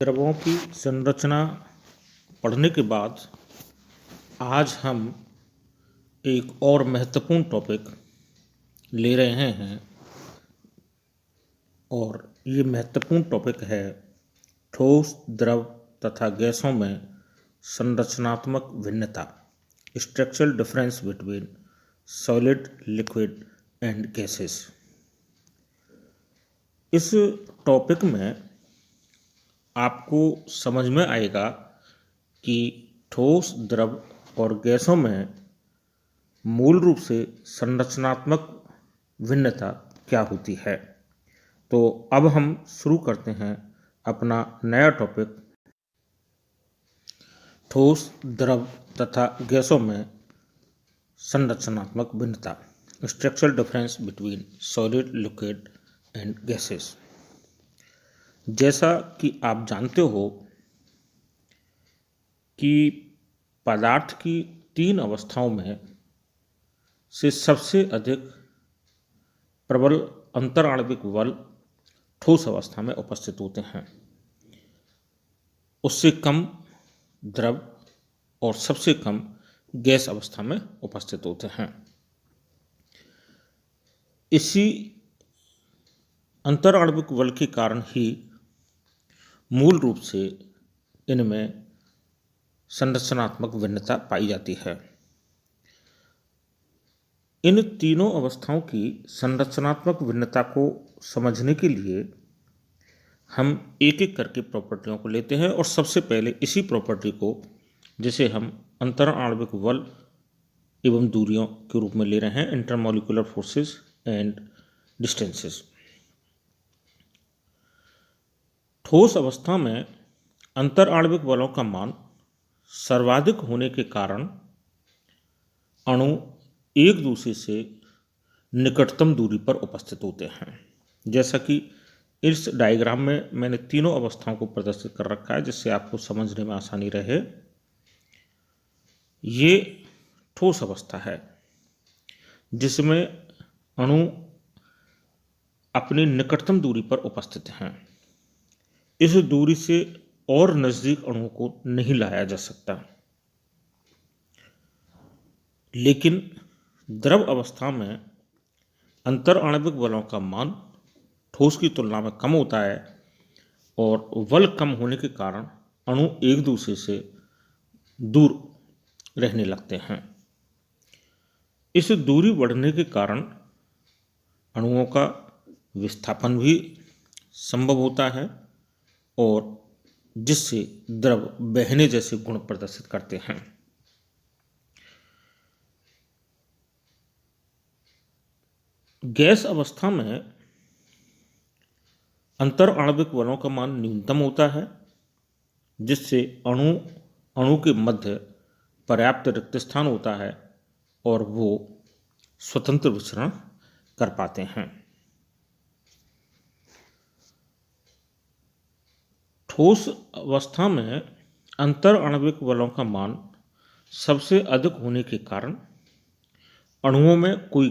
द्रवों की संरचना पढ़ने के बाद आज हम एक और महत्वपूर्ण टॉपिक ले रहे हैं और ये महत्वपूर्ण टॉपिक है ठोस, द्रव तथा गैसों में संरचनात्मक भिन्नता, structural difference between solid, liquid and gases. इस टॉपिक में आपको समझ में आएगा कि ठोस, द्रव और गैसों में मूल रूप से संरचनात्मक भिन्नता क्या होती है। तो अब हम शुरू करते हैं अपना नया टॉपिक, ठोस, द्रव तथा गैसों में संरचनात्मक भिन्नता, structural difference between solid, liquid and gases. जैसा कि आप जानते हो कि पदार्थ की 3 अवस्थाओं में से सबसे अधिक प्रबल अंतराण्विक बल ठोस अवस्था में उपस्थित होते हैं, उससे कम द्रव और सबसे कम गैस अवस्था में उपस्थित होते हैं। इसी अंतराण्विक बल के कारण ही मूल रूप से इनमें संरचनात्मक भिन्नता पाई जाती है। इन तीनों अवस्थाओं की संरचनात्मक भिन्नता को समझने के लिए हम एक एक करके प्रॉपर्टियों को लेते हैं और सबसे पहले इसी प्रॉपर्टी को, जिसे हम अंतराण्विक बल एवं दूरियों के रूप में ले रहे हैं, इंटरमॉलिक्यूलर फोर्सेस एंड डिस्टेंसेस। ठोस अवस्था में अंतराण्विक बलों का मान सर्वाधिक होने के कारण अणु एक दूसरे से निकटतम दूरी पर उपस्थित होते हैं। जैसा कि इस डायग्राम में मैंने तीनों अवस्थाओं को प्रदर्शित कर रखा है, जिससे आपको समझने में आसानी रहे। ये ठोस अवस्था है जिसमें अणु अपनी निकटतम दूरी पर उपस्थित हैं। इस दूरी से और नजदीक अणुओं को नहीं लाया जा सकता। लेकिन द्रव अवस्था में अंतराण्विक बलों का मान ठोस की तुलना में कम होता है और बल कम होने के कारण अणु एक दूसरे से दूर रहने लगते हैं। इस दूरी बढ़ने के कारण अणुओं का विस्थापन भी संभव होता है और जिससे द्रव बहने जैसे गुण प्रदर्शित करते हैं। गैस अवस्था में अंतराण्विक बलों का मान न्यूनतम होता है, जिससे अणु के मध्य पर्याप्त रिक्त स्थान होता है और वो स्वतंत्र विचरण कर पाते हैं। ठोस अवस्था में अंतराण्विक बलों का मान सबसे अधिक होने के कारण अणुओं में कोई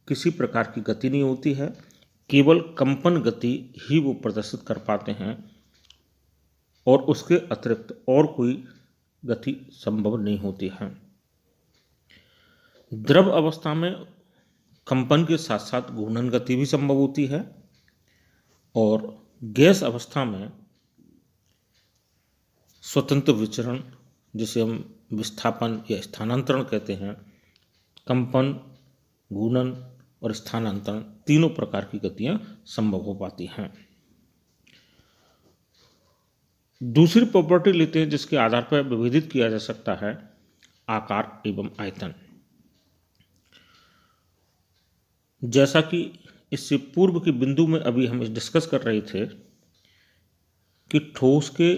किसी प्रकार की गति नहीं होती है, केवल कंपन गति ही वो प्रदर्शित कर पाते हैं और उसके अतिरिक्त और कोई गति संभव नहीं होती है। द्रव अवस्था में कंपन के साथ साथ घूर्णन गति भी संभव होती है और गैस अवस्था में स्वतंत्र विचरण, जिसे हम विस्थापन या स्थानांतरण कहते हैं, कंपन, घूर्णन और स्थानांतरण तीनों प्रकार की गतियां संभव हो पाती हैं। दूसरी प्रॉपर्टी लेते हैं जिसके आधार पर विभेदित किया जा सकता है, आकार एवं आयतन। जैसा कि इससे पूर्व के बिंदु में अभी हम डिस्कस कर रहे थे कि ठोस के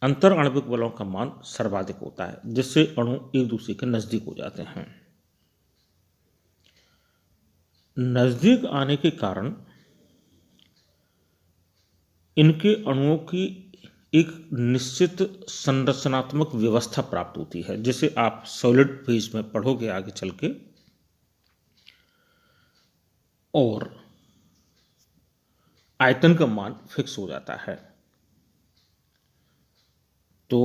अंतराण्विक बलों का मान सर्वाधिक होता है, जिससे अणु एक दूसरे के नजदीक हो जाते हैं। नजदीक आने के कारण इनके अणुओं की एक निश्चित संरचनात्मक व्यवस्था प्राप्त होती है, जिसे आप सॉलिड फेज में पढ़ोगे आगे चल के, और आयतन का मान फिक्स हो जाता है। तो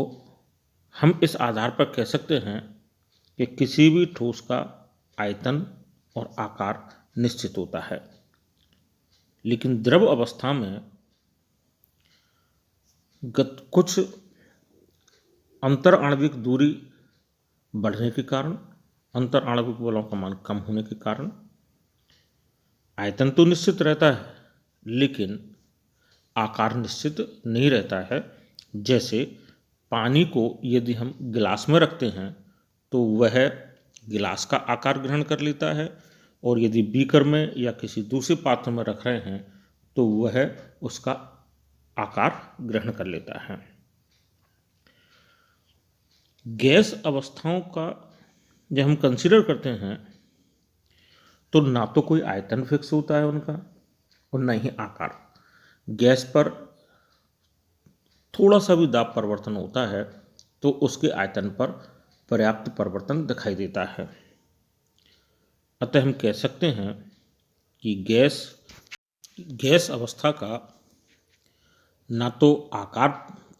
हम इस आधार पर कह सकते हैं कि किसी भी ठोस का आयतन और आकार निश्चित होता है। लेकिन द्रव अवस्था में कुछ अंतर आणविक दूरी बढ़ने के कारण, अंतर आणविक बलों का मान कम होने के कारण आयतन तो निश्चित रहता है, लेकिन आकार निश्चित नहीं रहता है। जैसे पानी को यदि हम गिलास में रखते हैं तो वह गिलास का आकार ग्रहण कर लेता है, और यदि बीकर में या किसी दूसरे पात्र में रख रहे हैं तो वह उसका आकार ग्रहण कर लेता है। गैस अवस्थाओं का जब हम कंसीडर करते हैं तो ना तो कोई आयतन फिक्स होता है उनका और ना ही आकार। गैस पर थोड़ा सा भी दाब परिवर्तन होता है तो उसके आयतन पर पर्याप्त परिवर्तन दिखाई देता है। अतः हम कह सकते हैं कि गैस अवस्था का ना तो आकार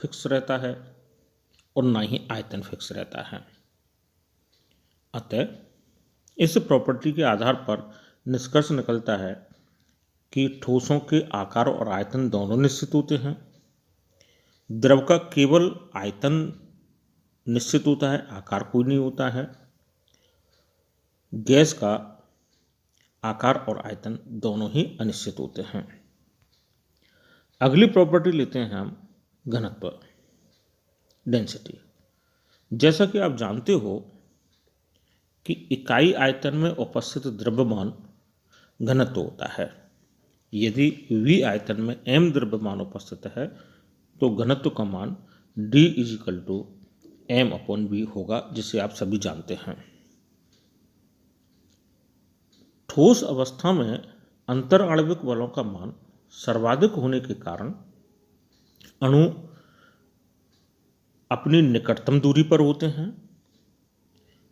फिक्स रहता है और ना ही आयतन फिक्स रहता है। अतः इस प्रॉपर्टी के आधार पर निष्कर्ष निकलता है कि ठोसों के आकार और आयतन दोनों निश्चित होते हैं। द्रव का केवल आयतन निश्चित होता है, आकार कोई नहीं होता है। गैस का आकार और आयतन दोनों ही अनिश्चित होते हैं। अगली प्रॉपर्टी लेते हैं हम घनत्व, डेंसिटी। जैसा कि आप जानते हो कि इकाई आयतन में उपस्थित द्रव्यमान घनत्व होता है। यदि V आयतन में m द्रव्यमान उपस्थित है तो घनत्व का मान D = m/v होगा, जिसे आप सभी जानते हैं। ठोस अवस्था में अंतर आणविक बलों का मान सर्वाधिक होने के कारण अणु अपनी निकटतम दूरी पर होते हैं,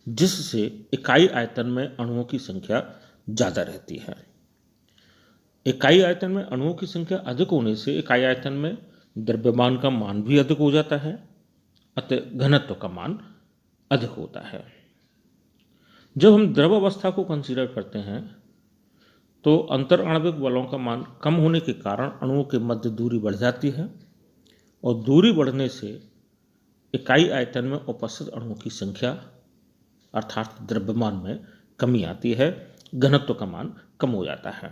जिससे इकाई आयतन में अणुओं की संख्या ज़्यादा रहती है। इकाई आयतन में अणुओं की संख्या अधिक होने से इकाई आयतन में द्रव्यमान का मान भी अधिक हो जाता है, अतः घनत्व का मान अधिक होता है। जब हम द्रव अवस्था को कंसीडर करते हैं तो अंतर आणविक बलों का मान कम होने के कारण अणुओं के मध्य दूरी बढ़ जाती है, और दूरी बढ़ने से इकाई आयतन में उपस्थित अणुओं की संख्या अर्थात द्रव्यमान में कमी आती है, घनत्व का मान कम हो जाता है।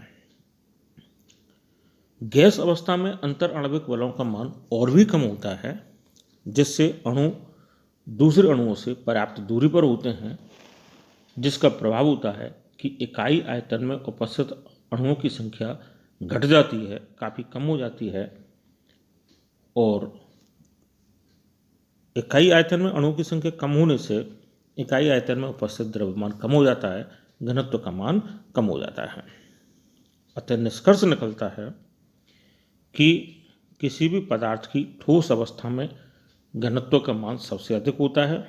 गैस अवस्था में अंतर आणविक बलों का मान और भी कम होता है, जिससे अणु दूसरे अणुओं से पर्याप्त दूरी पर होते हैं, जिसका प्रभाव होता है कि इकाई आयतन में उपस्थित अणुओं की संख्या घट जाती है, काफ़ी कम हो जाती है, और इकाई आयतन में अणुओं की संख्या कम होने से इकाई आयतन में उपस्थित द्रव्यमान कम हो जाता है, घनत्व का मान कम हो जाता है। अतः निष्कर्ष निकलता है कि किसी भी पदार्थ की ठोस अवस्था में घनत्व का मान सबसे अधिक होता है,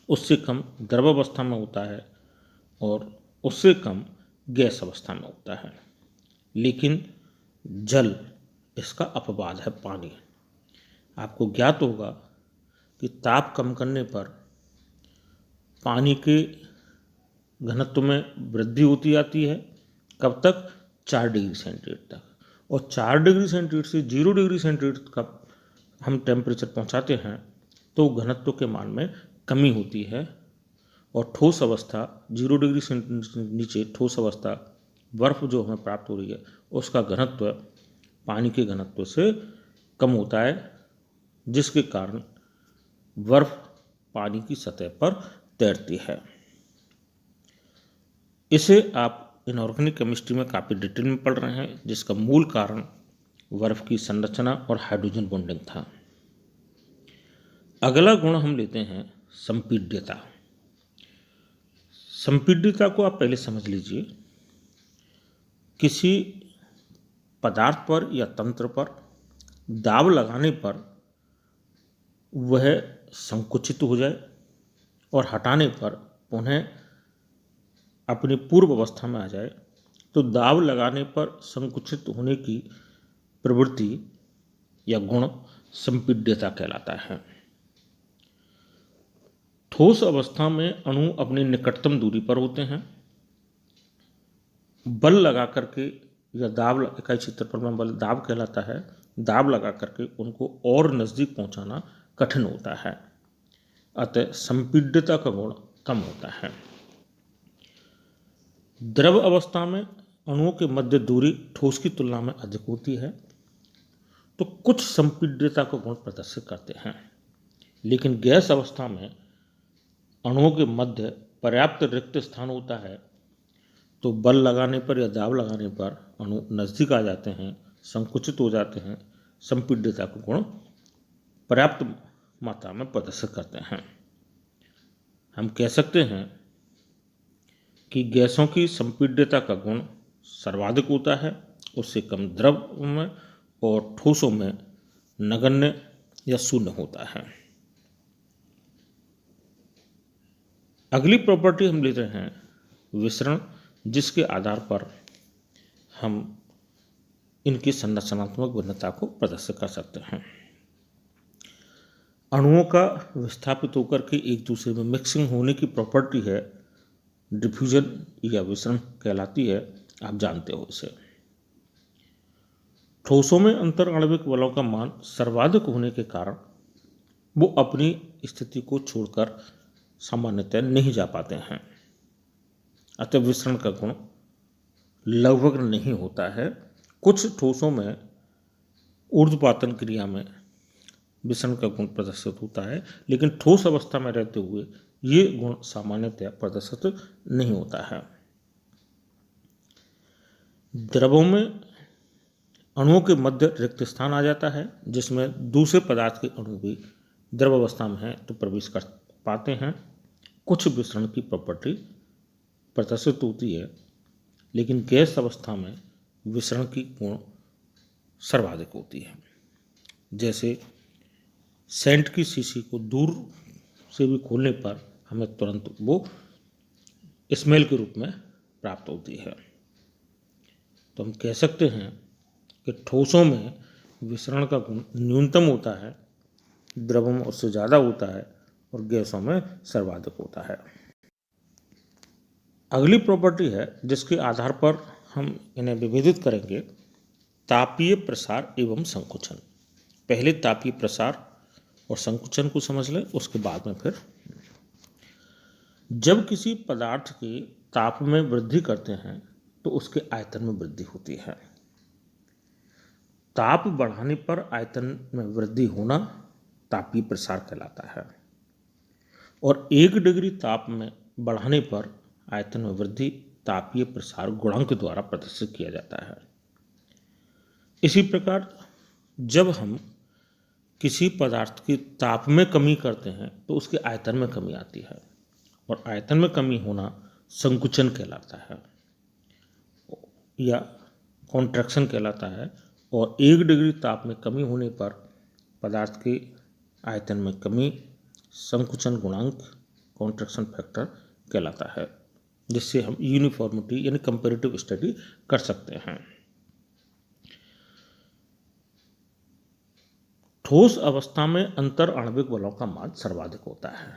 उससे कम द्रव अवस्था में होता है और उससे कम गैस अवस्था में होता है। लेकिन जल इसका अपवाद है, पानी। आपको ज्ञात होगा कि ताप कम करने पर पानी के घनत्व में वृद्धि होती जाती है। कब तक? 4 डिग्री सेंटीग्रेड तक। और 4 डिग्री सेंटीग्रेड से 0 डिग्री सेंटीग्रेड का हम टेम्परेचर पहुंचाते हैं तो घनत्व के मान में कमी होती है, और ठोस अवस्था 0 डिग्री सेंटीग्रेड से नीचे ठोस अवस्था बर्फ जो हमें प्राप्त हो रही है उसका घनत्व पानी के घनत्व से कम होता है, जिसके कारण बर्फ पानी की सतह पर तैरती है। इसे आप इनऑर्गेनिक केमिस्ट्री में काफ़ी डिटेल में पढ़ रहे हैं, जिसका मूल कारण बर्फ की संरचना और हाइड्रोजन बॉन्डिंग था। अगला गुण हम लेते हैं संपीड्यता। संपीड्यता को आप पहले समझ लीजिए। किसी पदार्थ पर या तंत्र पर दाब लगाने पर वह संकुचित हो जाए और हटाने पर पुनः अपनी पूर्व अवस्था में आ जाए, तो दाब लगाने पर संकुचित होने की प्रवृत्ति या गुण संपीड्यता कहलाता है। ठोस अवस्था में अणु अपनी निकटतम दूरी पर होते हैं। बल लगा करके या दाब, इकाई क्षेत्रफल में बल दाब कहलाता है, दाब लगा करके उनको और नज़दीक पहुंचाना कठिन होता है, अतः संपीड्यता का गुण कम होता है। द्रव अवस्था में अणुओं के मध्य दूरी ठोस की तुलना में अधिक होती है, तो कुछ संपीड्यता का गुण प्रदर्शित करते हैं, लेकिन गैस अवस्था में अणुओं के मध्य पर्याप्त रिक्त स्थान होता है, तो बल लगाने पर या दाब लगाने पर अणु नज़दीक आ जाते हैं, संकुचित हो जाते हैं, संपीड्यता का गुण पर्याप्त मात्रा में प्रदर्शित करते हैं। हम कह सकते हैं कि गैसों की संपीड्यता का गुण सर्वाधिक होता है, उससे कम द्रव में और ठोसों में नगण्य या शून्य होता है। अगली प्रॉपर्टी हम लेते हैं विसरण, जिसके आधार पर हम इनकी संरचनात्मक भिन्नता को प्रदर्शित कर सकते हैं। अणुओं का विस्थापित होकर के एक दूसरे में मिक्सिंग होने की प्रॉपर्टी है डिफ्यूजन या विसरण कहलाती है, आप जानते हो इसे। ठोसों में अंतर आणविक बलों का मान सर्वाधिक होने के कारण वो अपनी स्थिति को छोड़कर सामान्यतः नहीं जा पाते हैं, अतः विसरण का गुण लगभग नहीं होता है। कुछ ठोसों में ऊर्ध्वपातन क्रिया में विसरण का गुण प्रदर्शित होता है, लेकिन ठोस अवस्था में रहते हुए ये गुण सामान्यतः प्रदर्शित नहीं होता है। द्रवों में अणुओं के मध्य रिक्त स्थान आ जाता है, जिसमें दूसरे पदार्थ के अणु भी द्रव अवस्था में हैं तो प्रवेश कर पाते हैं। कुछ विसरण की प्रॉपर्टी प्रदर्शित होती है, लेकिन गैस अवस्था में विसरण की गुण सर्वाधिक होती है। जैसे सेंट की शीशी को दूर से भी खोलने पर हमें तुरंत वो स्मेल के रूप में प्राप्त होती है। तो हम कह सकते हैं कि ठोसों में विसरण का गुण न्यूनतम होता है, द्रवों में उससे ज़्यादा होता है और गैसों में सर्वाधिक होता है। अगली प्रॉपर्टी है जिसके आधार पर हम इन्हें विभेदित करेंगे, तापीय प्रसार एवं संकुचन। पहले तापीय प्रसार और संकुचन को समझ लें, उसके बाद में फिर जब किसी पदार्थ के ताप में वृद्धि करते हैं तो उसके आयतन में वृद्धि होती है। ताप बढ़ाने पर आयतन में वृद्धि होना तापीय प्रसार कहलाता है, और 1 डिग्री ताप में बढ़ाने पर आयतन में वृद्धि तापीय प्रसार गुणांक द्वारा प्रदर्शित किया जाता है। इसी प्रकार जब हम किसी पदार्थ के ताप में कमी करते हैं तो उसके आयतन में कमी आती है, और आयतन में कमी होना संकुचन कहलाता है या कॉन्ट्रैक्शन कहलाता है, और 1 डिग्री ताप में कमी होने पर पदार्थ के आयतन में कमी संकुचन गुणांक कॉन्ट्रैक्शन फैक्टर कहलाता है, जिससे हम यूनिफॉर्मिटी यानी कंपैरेटिव स्टडी कर सकते हैं। ठोस अवस्था में अंतर आणविक बलों का मान सर्वाधिक होता है।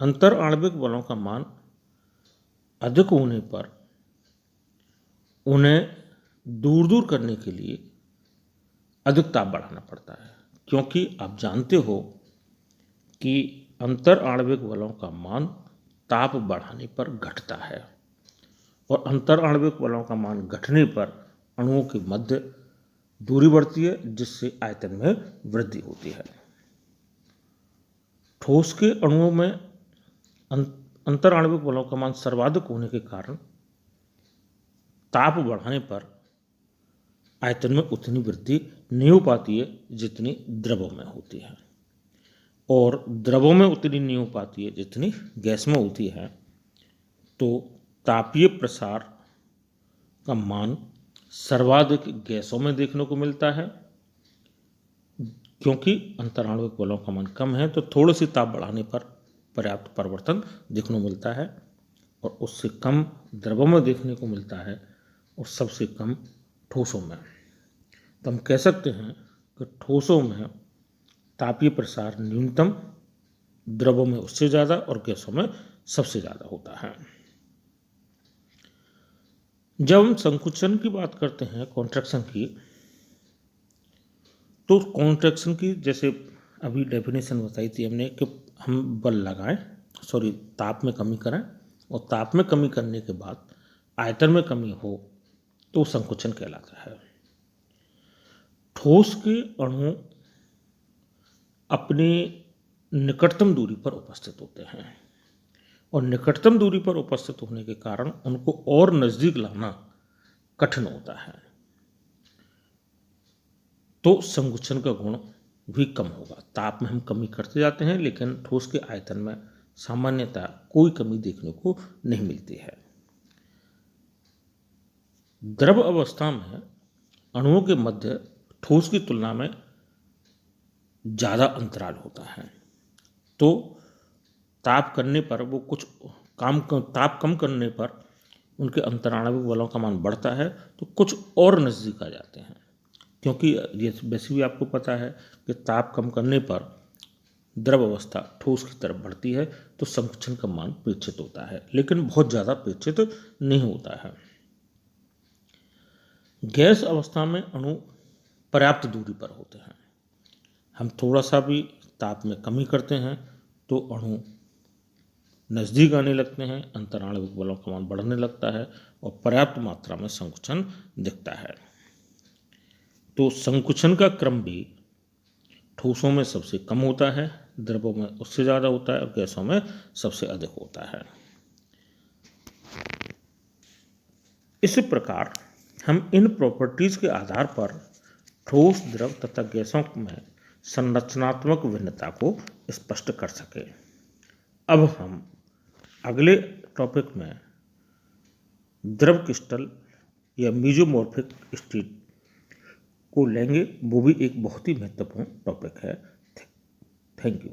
अंतर आणविक बलों का मान अधिक होने पर उन्हें दूर दूर करने के लिए अधिक ताप बढ़ाना पड़ता है, क्योंकि आप जानते हो कि अंतर आणविक बलों का मान ताप बढ़ाने पर घटता है, और अंतर आणविक बलों का मान घटने पर अणुओं के मध्य दूरी बढ़ती है, जिससे आयतन में वृद्धि होती है। ठोस के अणुओं में अंतर आणविक बलों का मान सर्वाधिक होने के कारण ताप बढ़ाने पर आयतन में उतनी वृद्धि नहीं हो पाती है जितनी द्रवों में होती है, और द्रवों में उतनी नहीं हो पाती है जितनी गैस में होती है। तो तापीय प्रसार का मान सर्वाधिक गैसों में देखने को मिलता है, क्योंकि अंतराणविक बलों का मान कम है, तो थोड़ी सी ताप बढ़ाने पर पर्याप्त परिवर्तन देखने को मिलता है, और उससे कम द्रवों में देखने को मिलता है, और सबसे कम ठोसों में। तो हम कह सकते हैं कि ठोसों में तापीय प्रसार न्यूनतम द्रवों में उससे ज़्यादा और गैसों में सबसे ज़्यादा होता है। जब हम संकुचन की बात करते हैं, कॉन्ट्रैक्शन की, तो कॉन्ट्रैक्शन की जैसे अभी डेफिनेशन बताई थी हमने कि हम बल लगाएं, ताप में कमी करें, और ताप में कमी करने के बाद आयतन में कमी हो तो संकुचन कहलाता है। ठोस के अणु अपने निकटतम दूरी पर उपस्थित होते हैं, और निकटतम दूरी पर उपस्थित होने के कारण उनको और नज़दीक लाना कठिन होता है, तो संकुचन का गुण भी कम होगा। ताप में हम कमी करते जाते हैं, लेकिन ठोस के आयतन में सामान्यतः कोई कमी देखने को नहीं मिलती है। द्रव अवस्था में अणुओं के मध्य ठोस की तुलना में ज़्यादा अंतराल होता है, तो ताप करने पर वो ताप कम करने पर उनके अंतराणविक बलों का मान बढ़ता है, तो कुछ और नज़दीक आ जाते हैं, क्योंकि ये वैसे भी आपको पता है कि ताप कम करने पर द्रव अवस्था ठोस की तरफ बढ़ती है, तो संकुचन का मान पेक्षित होता है, लेकिन बहुत ज़्यादा पेक्षित नहीं होता है। गैस अवस्था में अणु पर्याप्त दूरी पर होते हैं। हम थोड़ा सा भी ताप में कमी करते हैं तो अणु नज़दीक आने लगते हैं, अंतराणविक बलों का मान बढ़ने लगता है और पर्याप्त मात्रा में संकुचन दिखता है। तो संकुचन का क्रम भी ठोसों में सबसे कम होता है, द्रवों में उससे ज़्यादा होता है और गैसों में सबसे अधिक होता है। इस प्रकार हम इन प्रॉपर्टीज़ के आधार पर ठोस, द्रव तथा गैसों में संरचनात्मक भिन्नता को स्पष्ट कर सके। अब हम अगले टॉपिक में द्रव क्रिस्टल या मीजोमॉर्फिक स्टेट को लेंगे, वो भी एक बहुत ही महत्वपूर्ण टॉपिक है। Thank you.